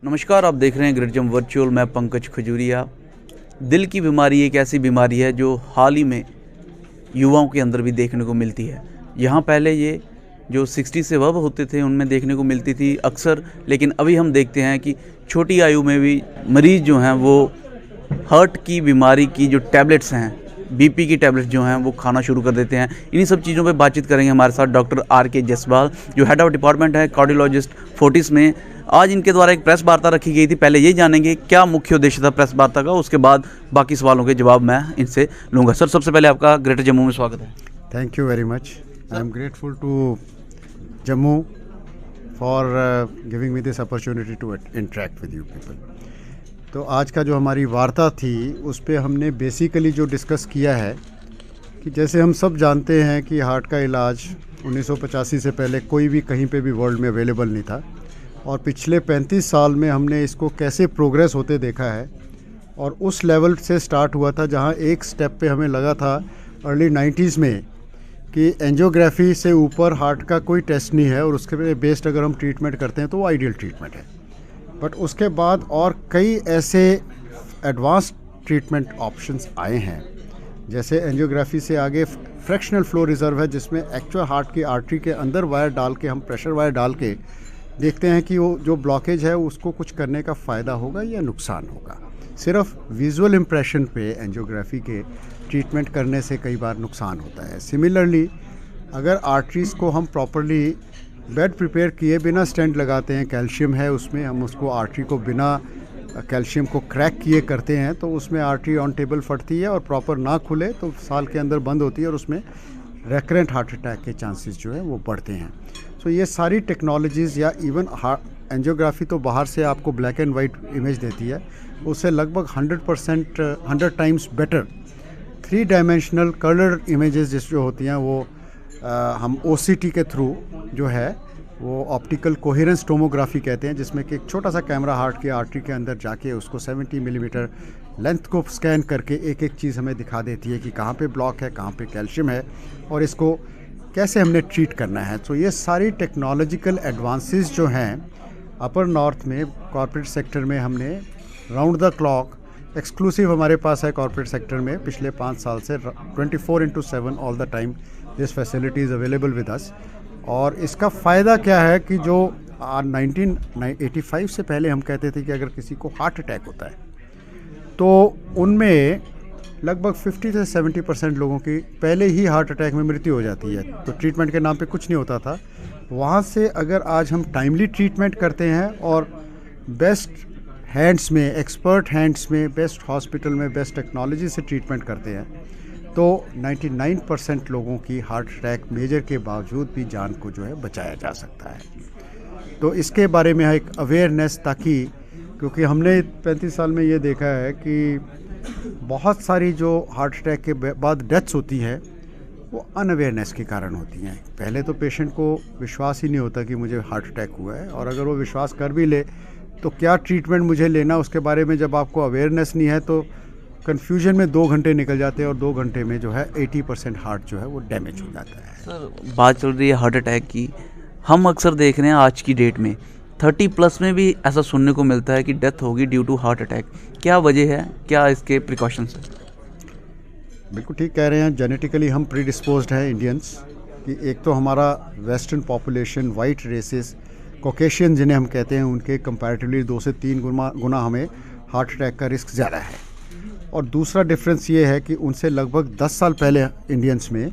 नमस्कार, आप देख रहे हैं ग्रेट जम वर्चुअल। मैं पंकज खजूरिया। दिल की बीमारी एक ऐसी बीमारी है जो हाल ही में युवाओं के अंदर भी देखने को मिलती है। यहाँ पहले ये जो 60 से अबव होते थे उनमें देखने को मिलती थी अक्सर, लेकिन अभी हम देखते हैं कि छोटी आयु में भी मरीज़ जो हैं वो हार्ट की बीमारी की जो टैबलेट्स हैं, बीपी की टैबलेट्स जो हैं वो खाना शुरू कर देते हैं। इन्हीं सब चीज़ों पे बातचीत करेंगे हमारे साथ डॉक्टर आर.के. जसवाल, जो हेड ऑफ डिपार्टमेंट है कार्डियोलॉजिस्ट फोर्टिस में। आज इनके द्वारा एक प्रेस वार्ता रखी गई थी। पहले ये जानेंगे क्या मुख्य उद्देश्य था प्रेस वार्ता का, उसके बाद बाकी सवालों के जवाब मैं इनसे लूँगा। सर, सबसे पहले आपका ग्रेटर जम्मू में स्वागत है। Thank you very much. I am grateful to Jammu for giving me this opportunity to interact with you people. तो आज का जो हमारी वार्ता थी उस पे हमने बेसिकली जो डिस्कस किया है कि जैसे हम सब जानते हैं कि हार्ट का इलाज 1985 से पहले कोई भी कहीं पे भी वर्ल्ड में अवेलेबल नहीं था, और पिछले 35 साल में हमने इसको कैसे प्रोग्रेस होते देखा है। और उस लेवल से स्टार्ट हुआ था जहां एक स्टेप पे हमें लगा था अर्ली 90s में कि एंजियोग्राफी से ऊपर हार्ट का कोई टेस्ट नहीं है और उसके बेस्ड अगर हम ट्रीटमेंट करते हैं तो वो आइडियल ट्रीटमेंट है। बट उसके बाद और कई ऐसे एडवांस ट्रीटमेंट ऑप्शंस आए हैं, जैसे एंजियोग्राफी से आगे फ्रैक्शनल फ्लो रिजर्व है, जिसमें एक्चुअल हार्ट की आर्टरी के अंदर वायर डाल के हम प्रेशर वायर डाल के देखते हैं कि वो जो ब्लॉकेज है उसको कुछ करने का फ़ायदा होगा या नुकसान होगा। सिर्फ विजुअल इम्प्रेशन पे एंजियोग्राफी के ट्रीटमेंट करने से कई बार नुकसान होता है। सिमिलरली अगर आर्टरीज़ को हम प्रॉपरली बेड प्रिपेयर किए बिना स्टेंट लगाते हैं, कैल्शियम है उसमें, हम उसको आर्टरी को बिना कैल्शियम को क्रैक किए करते हैं तो उसमें आर्टरी ऑन टेबल फटती है और प्रॉपर ना खुले तो साल के अंदर बंद होती है और उसमें रेकरेंट हार्ट अटैक के चांसेस जो है वो बढ़ते हैं। सो ये सारी टेक्नोलॉजीज़ या इवन एंजियोग्राफी तो बाहर से आपको ब्लैक एंड वाइट इमेज देती है, उससे लगभग 100 times better 3 dimensional colour images जो होती हैं वो हम OCT के थ्रू जो है वो ऑप्टिकल कोहेरेंस टोमोग्राफी कहते हैं, जिसमें कि एक छोटा सा कैमरा हार्ट की आर्टरी के अंदर जाके उसको 70 मिलीमीटर लेंथ को स्कैन करके एक एक चीज़ हमें दिखा देती है कि कहाँ पे ब्लॉक है, कहाँ पे कैल्शियम है और इसको कैसे हमने ट्रीट करना है। तो ये सारी टेक्नोलॉजिकल एडवांसेस जो हैं अपर नॉर्थ में कॉर्पोरेट सेक्टर में हमने राउंड द क्लॉक एक्सक्लूसिव हमारे पास है कॉर्पोरेट सेक्टर में पिछले 5 साल से 24/7 all the time this facility is available with us. और इसका फ़ायदा क्या है कि जो 1985 से पहले हम कहते थे कि अगर किसी को हार्ट अटैक होता है तो उनमें लगभग 50 से 70% लोगों की पहले ही हार्ट अटैक में मृत्यु हो जाती है, तो ट्रीटमेंट के नाम पे कुछ नहीं होता था। वहाँ से अगर आज हम टाइमली ट्रीटमेंट करते हैं और बेस्ट हैंड्स में, एक्सपर्ट हैंड्स में, बेस्ट हॉस्पिटल में बेस्ट टेक्नोलॉजी से ट्रीटमेंट करते हैं तो 99% लोगों की हार्ट अटैक मेजर के बावजूद भी जान को जो है बचाया जा सकता है। तो इसके बारे में एक अवेयरनेस, ताकि क्योंकि हमने 35 साल में ये देखा है कि बहुत सारी जो हार्ट अटैक के बाद डेथ्स होती है वो अनअवेयरनेस के कारण होती हैं। पहले तो पेशेंट को विश्वास ही नहीं होता कि मुझे हार्ट अटैक हुआ है, और अगर वो विश्वास कर भी ले तो क्या ट्रीटमेंट मुझे लेना उसके बारे में जब आपको अवेयरनेस नहीं है तो कन्फ्यूजन में 2 घंटे निकल जाते हैं और 2 घंटे में जो है 80% हार्ट जो है वो डैमेज हो जाता है। सर, बात चल रही है हार्ट अटैक की। हम अक्सर देख रहे हैं आज की डेट में 30+ में भी ऐसा सुनने को मिलता है कि डेथ होगी ड्यू टू हार्ट अटैक। क्या वजह है, क्या इसके प्रिकॉशंस हैं? बिल्कुल ठीक कह रहे हैं। जेनेटिकली हम प्रीडिस्पोज्ड हैं इंडियंस कि एक तो हमारा western population, white races, caucasian जिन्हें हम कहते हैं, उनके कंपैरेटिवली 2 से 3 गुना हमें हार्ट अटैक का रिस्क ज़्यादा है। और दूसरा डिफरेंस ये है कि उनसे लगभग 10 साल पहले इंडियंस में,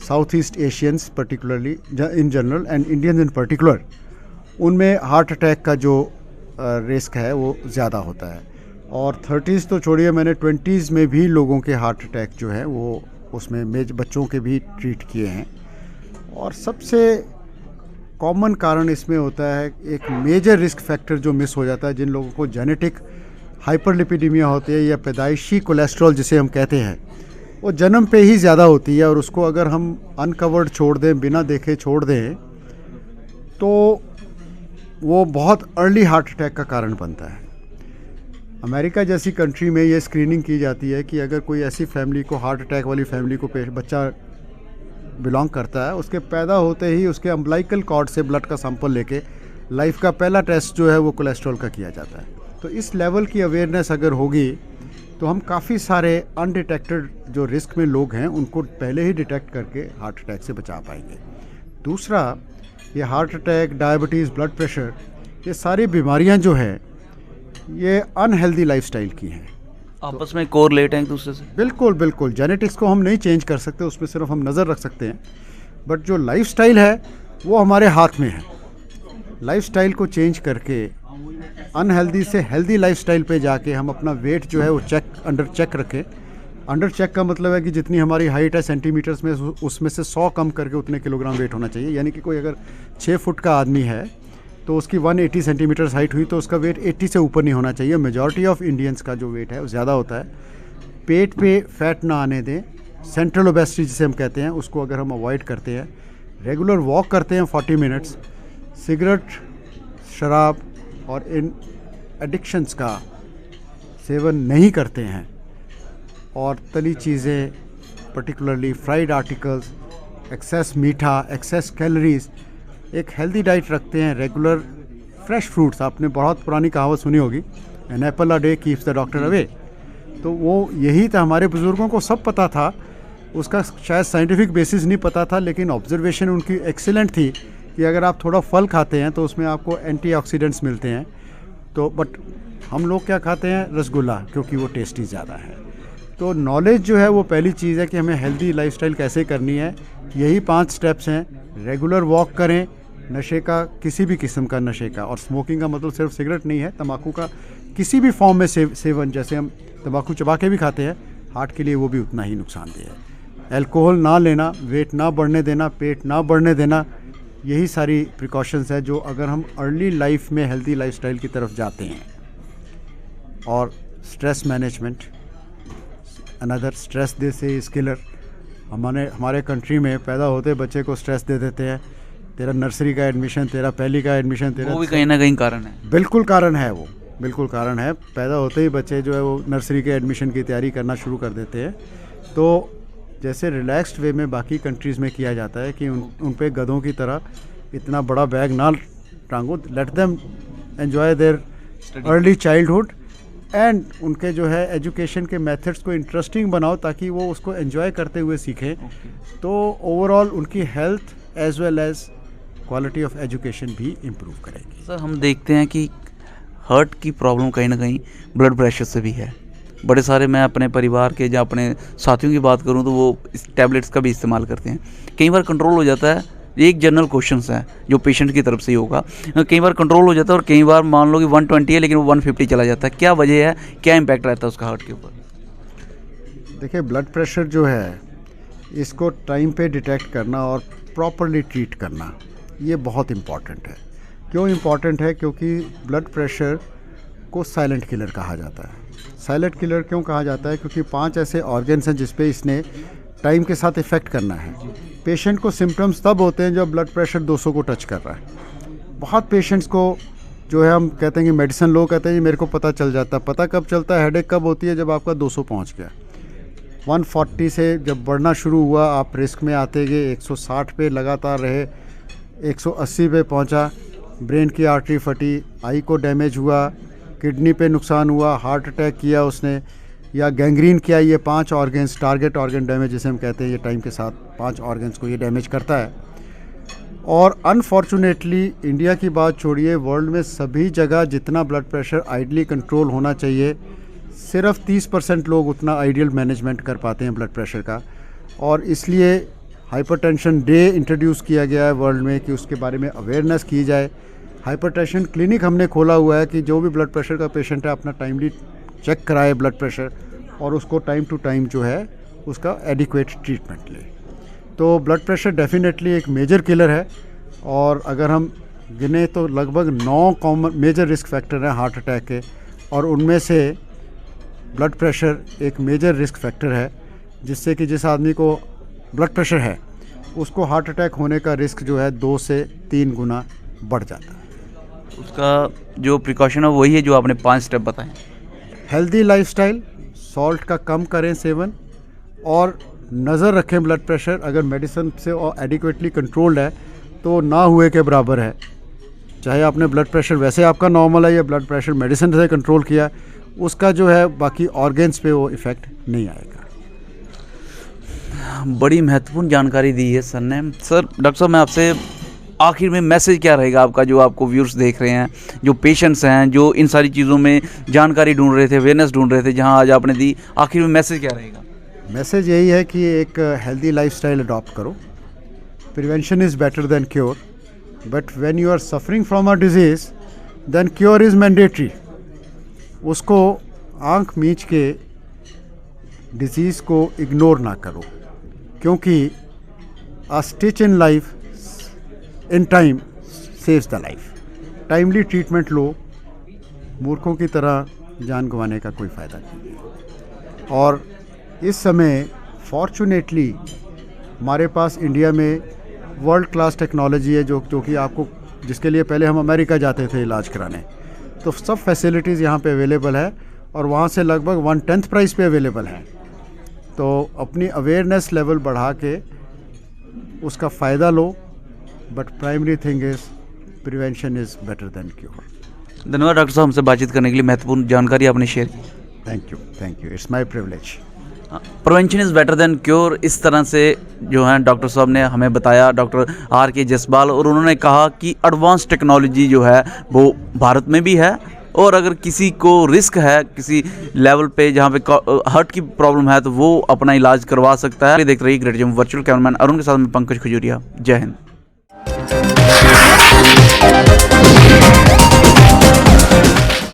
south east Asians particularly in general and Indians in particular, उनमें हार्ट अटैक का जो रिस्क है वो ज़्यादा होता है। और 30s तो छोड़िए, मैंने 20s में भी लोगों के हार्ट अटैक जो है वो उसमें बच्चों के भी ट्रीट किए हैं। और सबसे कॉमन कारण इसमें होता है एक मेजर रिस्क फैक्टर जो मिस हो जाता है, जिन लोगों को जेनेटिक हाइपरलिपिडीमिया होती है या पैदाइशी कोलेस्ट्रॉल जिसे हम कहते हैं, वो जन्म पे ही ज़्यादा होती है और उसको अगर हम अनकवर्ड छोड़ दें, बिना देखे छोड़ दें, तो वो बहुत अर्ली हार्ट अटैक का कारण बनता है। अमेरिका जैसी कंट्री में ये स्क्रीनिंग की जाती है कि अगर कोई ऐसी फैमिली को, हार्ट अटैक वाली फैमिली को बच्चा बिलोंग करता है, उसके पैदा होते ही उसके अम्बलाइकल कॉर्ड से ब्लड का सैंपल लेके लाइफ का पहला टेस्ट जो है वो कोलेस्ट्रॉल का किया जाता है। तो इस लेवल की अवेयरनेस अगर होगी तो हम काफ़ी सारे अनडिटेक्टेड जो रिस्क में लोग हैं उनको पहले ही डिटेक्ट करके हार्ट अटैक से बचा पाएंगे। दूसरा, ये heart attack, diabetes, blood pressure, ये सारी बीमारियां जो हैं ये अनहेल्दी लाइफस्टाइल की हैं। आपस में कोरिलेट हैं एक दूसरे से। बिल्कुल बिल्कुल, जेनेटिक्स को हम नहीं चेंज कर सकते, उसमें सिर्फ हम नज़र रख सकते हैं, बट जो लाइफस्टाइल है वो हमारे हाथ में है। लाइफस्टाइल को चेंज करके अनहेल्दी से हेल्दी लाइफस्टाइल पे जाके हम अपना वेट जो है वो अंडर चेक रखें। अंडर चेक का मतलब है कि जितनी हमारी हाइट है सेंटीमीटर्स में, उसमें से 100 कम करके उतने किलोग्राम वेट होना चाहिए। यानी कि कोई अगर 6 फुट का आदमी है तो उसकी 180 सेंटीमीटर्स हाइट हुई तो उसका वेट 80 से ऊपर नहीं होना चाहिए। मेजॉरिटी ऑफ इंडियंस का जो वेट है वो ज़्यादा होता है। पेट पे फैट ना आने दें, सेंट्रल ओबेसिटी जिसे हम कहते हैं, उसको अगर हम अवॉइड करते हैं, रेगुलर वॉक करते हैं 40 मिनट्स, सिगरेट, शराब और इन एडिक्शंस का सेवन नहीं करते हैं, और तली चीज़ें, पर्टिकुलरली फ्राइड आर्टिकल्स, एक्सेस मीठा, एक्सेस कैलोरीज, एक हेल्दी डाइट रखते हैं, रेगुलर फ्रेश फ्रूट्स। आपने बहुत पुरानी कहावत सुनी होगी, an apple a day keeps the doctor away. तो वो यही था, हमारे बुज़ुर्गों को सब पता था, उसका शायद साइंटिफिक बेसिस नहीं पता था, लेकिन ऑब्जर्वेशन उनकी एक्सीलेंट थी कि अगर आप थोड़ा फल खाते हैं तो उसमें आपको एंटीऑक्सीडेंट्स मिलते हैं। तो बट हम लोग क्या खाते हैं? रसगुल्ला, क्योंकि वो टेस्टी ज़्यादा है। तो नॉलेज जो है वो पहली चीज़ है कि हमें हेल्दी लाइफस्टाइल कैसे करनी है। यही 5 स्टेप्स हैं। रेगुलर वॉक करें, नशे का, किसी भी किस्म का नशे का, और स्मोकिंग का मतलब सिर्फ सिगरेट नहीं है, तंबाकू का किसी भी फॉर्म में सेवन, जैसे हम तंबाकू चबा के भी खाते हैं, हार्ट के लिए वो भी उतना ही नुकसानदेह है। अल्कोहल ना लेना, वेट ना बढ़ने देना, पेट ना बढ़ने देना, यही सारी प्रिकॉशंस है जो अगर हम अर्ली लाइफ में हेल्दी लाइफस्टाइल की तरफ जाते हैं। और स्ट्रेस मैनेजमेंट, अनदर स्ट्रेस दे से इज किलर। हमारे कंट्री में पैदा होते बच्चे को स्ट्रेस दे देते हैं, तेरा नर्सरी का एडमिशन, तेरा पहली का एडमिशन, तेरा, वो भी कहीं ना कहीं कारण है। बिल्कुल कारण है, वो बिल्कुल कारण है। पैदा होते ही बच्चे जो है वो नर्सरी के एडमिशन की तैयारी करना शुरू कर देते हैं। तो जैसे रिलैक्स्ड वे में बाकी कंट्रीज़ में किया जाता है कि उन पे गधों की तरह इतना बड़ा बैग ना टांगो, let them enjoy their early childhood, and उनके जो है एजुकेशन के मेथड्स को इंटरेस्टिंग बनाओ ताकि वो उसको एंजॉय करते हुए सीखें। तो ओवरऑल उनकी health as well as quality of education भी इम्प्रूव करेगी। सर, हम देखते हैं कि हार्ट की प्रॉब्लम कहीं ना कहीं ब्लड प्रेशर से भी है। बड़े सारे, मैं अपने परिवार के या अपने साथियों की बात करूं तो वो इस टैबलेट्स का भी इस्तेमाल करते हैं। कई बार कंट्रोल हो जाता है, एक जनरल क्वेश्चन है जो पेशेंट की तरफ से ही होगा, कई बार कंट्रोल हो जाता है और कई बार मान लो कि 120 है लेकिन वो 150 चला जाता है। क्या वजह है, क्या इम्पैक्ट रहता है उसका हार्ट के ऊपर? देखिए, ब्लड प्रेशर जो है इसको टाइम पे डिटेक्ट करना और प्रॉपरली ट्रीट करना, ये बहुत इम्पॉर्टेंट है। क्यों इम्पॉर्टेंट है? क्योंकि ब्लड प्रेशर को साइलेंट किलर कहा जाता है। साइलेंट किलर क्यों कहा जाता है? क्योंकि 5 ऐसे ऑर्गन्स हैं जिस पे इसने टाइम के साथ इफ़ेक्ट करना है। पेशेंट को सिम्टम्स तब होते हैं जब ब्लड प्रेशर 200 को टच कर रहा है। बहुत पेशेंट्स को जो है हम कहते हैं कि मेडिसिन लोग कहते हैं जी मेरे को पता चल जाता है। पता कब चलता है? हेडेक कब होती है? जब आपका 200 पहुंच गया। 140 से जब बढ़ना शुरू हुआ, आप रिस्क में आते गए, 160 पे लगातार रहे, 180 पे पहुंचा, ब्रेन की आर्टरी फटी, आई को डैमेज हुआ, किडनी पे नुकसान हुआ, हार्ट अटैक किया उसने, या गैंग्रीन किया। ये 5 ऑर्गन्स, टारगेट ऑर्गन डैमेज जिसे हम कहते हैं, ये टाइम के साथ 5 ऑर्गन्स को ये डैमेज करता है। और अनफॉर्चुनेटली इंडिया की बात छोड़िए, वर्ल्ड में सभी जगह जितना ब्लड प्रेशर आइडियली कंट्रोल होना चाहिए, सिर्फ 30% लोग उतना आइडियल मैनेजमेंट कर पाते हैं ब्लड प्रेशर का। और इसलिए हाइपरटेंशन डे इंट्रोड्यूस किया गया है वर्ल्ड में कि उसके बारे में अवेयरनेस की जाए। हाइपरटेंशन क्लिनिक हमने खोला हुआ है कि जो भी ब्लड प्रेशर का पेशेंट है अपना टाइमली चेक कराए ब्लड प्रेशर, और उसको टाइम टू टाइम जो है उसका एडिक्वेट ट्रीटमेंट ले। तो ब्लड प्रेशर डेफिनेटली एक मेजर किलर है। और अगर हम गिने तो लगभग 9 कॉमन मेजर रिस्क फैक्टर हैं हार्ट अटैक के, और उनमें से ब्लड प्रेशर एक मेजर रिस्क फैक्टर है, जिससे कि जिस आदमी को ब्लड प्रेशर है उसको हार्ट अटैक होने का रिस्क जो है 2 से 3 गुना बढ़ जाता है। उसका जो प्रिकॉशन है वही है जो आपने 5 स्टेप बताए। हेल्दी लाइफस्टाइल, सॉल्ट का कम करें सेवन, और नज़र रखें ब्लड प्रेशर अगर मेडिसिन से और एडिक्वेटली कंट्रोल्ड है तो ना हुए के बराबर है। चाहे आपने ब्लड प्रेशर वैसे आपका नॉर्मल है या ब्लड प्रेशर मेडिसिन से कंट्रोल किया, उसका जो है बाकी ऑर्गन्स पे वो इफ़ेक्ट नहीं आएगा। बड़ी महत्वपूर्ण जानकारी दी है सर ने। सर डॉक्टर साहब, मैं आपसे आखिर में मैसेज क्या रहेगा आपका, जो आपको व्यूअर्स देख रहे हैं, जो पेशेंट्स हैं, जो इन सारी चीज़ों में जानकारी ढूंढ रहे थे, अवेयरनेस ढूंढ रहे थे, जहां आज आपने दी, आखिर में मैसेज क्या रहेगा? मैसेज यही है कि एक हेल्दी लाइफस्टाइल अडॉप्ट करो। Prevention is better than cure, but when you are suffering from a disease then cure is mandatory. उसको आंख मीच के डिजीज़ को इग्नोर ना करो, क्योंकि a stitch in life in time saves the life. Timely treatment लो, मूर्खों की तरह जान गंवाने का कोई फ़ायदा नहीं है। और इस समय फॉर्चुनेटली हमारे पास इंडिया में वर्ल्ड क्लास टेक्नोलॉजी है, जो कि आपको, जिसके लिए पहले हम अमेरिका जाते थे इलाज कराने, तो सब फैसिलिटीज़ यहाँ पे अवेलेबल है और वहाँ से लगभग 1/10 प्राइस पे अवेलेबल है। तो अपनी अवेयरनेस लेवल बढ़ा के उसका फ़ायदा लो, but primary thing is prevention is better than cure. धन्यवाद डॉक्टर साहब, हमसे बातचीत करने के लिए, महत्वपूर्ण जानकारी आपने शेयर की। Thank you, it's my privilege. Prevention is better than cure, इस तरह से जो है डॉक्टर साहब ने हमें बताया, डॉक्टर आर के जसपाल, और उन्होंने कहा कि एडवांस टेक्नोलॉजी जो है वो भारत में भी है, और अगर किसी को रिस्क है किसी लेवल पे जहाँ पे हार्ट की प्रॉब्लम है तो वो अपना इलाज करवा सकता है। देख रही great Jammu virtual, cameraman Arun के साथ में पंकज खजूरिया। जय हिंद।